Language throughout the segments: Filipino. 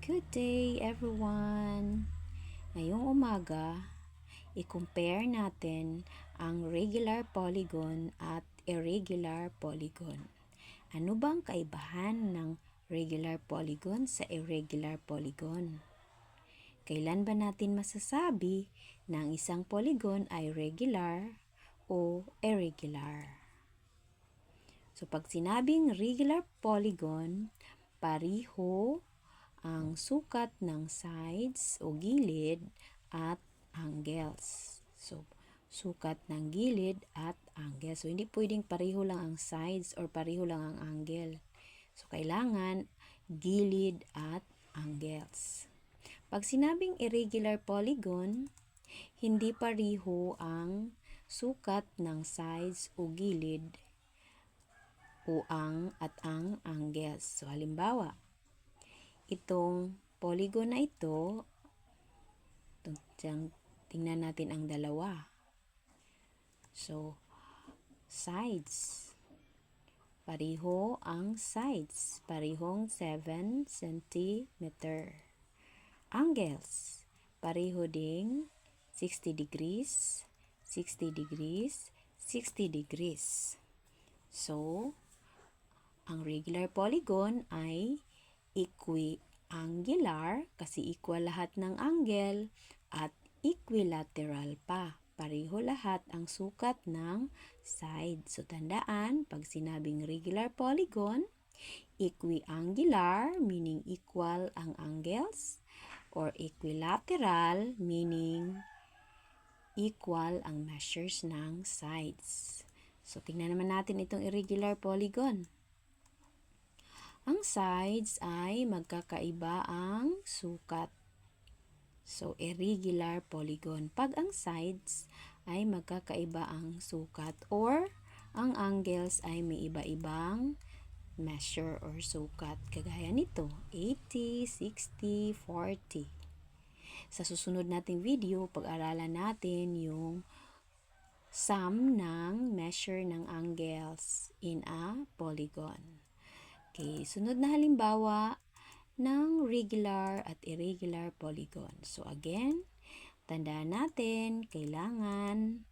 Good day everyone! Ngayong umaga, i-compare natin ang regular polygon at irregular polygon. Ano bang kaibahan ng regular polygon sa irregular polygon? Kailan ba natin masasabi na ang isang polygon ay regular o irregular? So pag sinabing regular polygon, pariho ang sukat ng sides o gilid at angles. So, sukat ng gilid at angle. So, hindi pwedeng pareho lang ang sides or pareho lang ang angle. So, kailangan gilid at angles. Pag sinabing irregular polygon, hindi pareho ang sukat ng sides o gilid o ang angles. So, halimbawa, itong polygon na ito, tingnan natin ang dalawa. So, sides. Pareho ang sides. Parehong 7 cm. Angles. Pareho ding 60 degrees, 60 degrees, 60 degrees. So, ang regular polygon ay equiangular kasi equal lahat ng angle at equilateral pa. Pareho lahat ang sukat ng side. So, tandaan, pag sinabing regular polygon, equiangular meaning equal ang angles or equilateral meaning equal ang measures ng sides. So, tingnan naman natin itong irregular polygon. Ang sides ay magkakaiba ang sukat. So, irregular polygon. Pag ang sides ay magkakaiba ang sukat or ang angles ay may iba-ibang measure or sukat. Kagaya nito, 80, 60, 40. Sa susunod nating video, pag-aralan natin yung sum ng measure ng angles in a polygon. Okay, sunod na halimbawa ng regular at irregular polygon. So again, tandaan natin, kailangan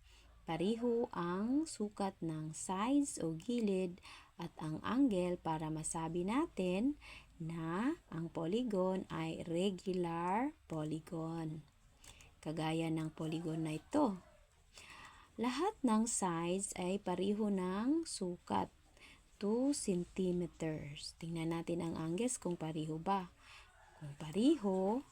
pareho ang sukat ng sides o gilid at ang angle para masabi natin na ang polygon ay regular polygon. Kagaya ng polygon na ito. Lahat ng sides ay pareho ng sukat. 2 centimeters. Tingnan natin ang angles kung pareho ba. Kung pareho,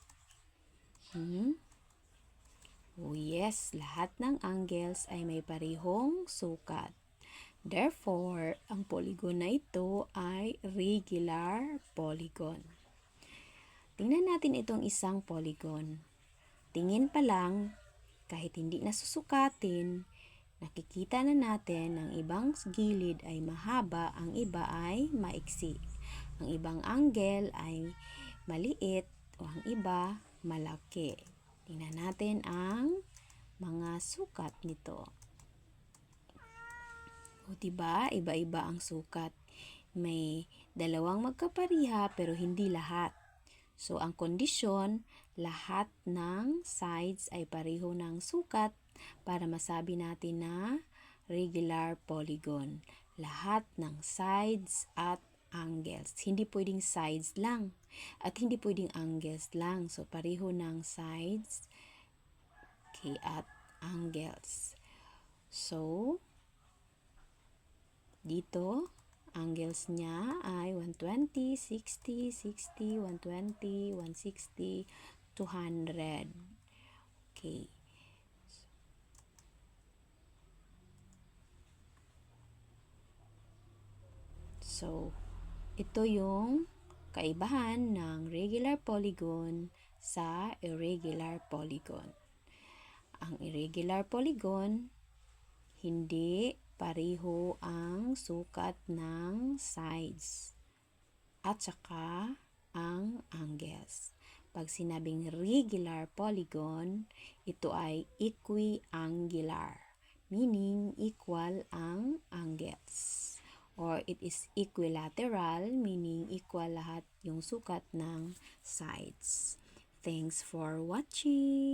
oh yes, lahat ng angles ay may parehong sukat. Therefore, ang polygon na ito ay regular polygon. Tingnan natin itong isang polygon. Tingin pa lang, kahit hindi nasusukatin, nakikita na natin ang ibang gilid ay mahaba, ang iba ay maiksi. Ang ibang angle ay maliit o ang iba malaki. Tingnan natin ang mga sukat nito. O diba, iba-iba ang sukat. May dalawang magkapariha pero hindi lahat. So, ang kondisyon, lahat ng sides ay pareho ng sukat para masabi natin na regular polygon. Lahat ng sides at angles. Hindi pwedeng sides lang at hindi pwedeng angles lang. So, pareho ng sides at angles. So, dito, angles niya ay 120, 60, 60, 120, 160, 200. Okay. So, ito yung kaibahan ng regular polygon sa irregular polygon. Ang irregular polygon, hindi pareho ang sukat ng sides at saka ang angles. Pag sinabing regular polygon, ito ay equiangular, meaning equal ang angles or it is equilateral, meaning equal lahat yung sukat ng sides. Thanks for watching!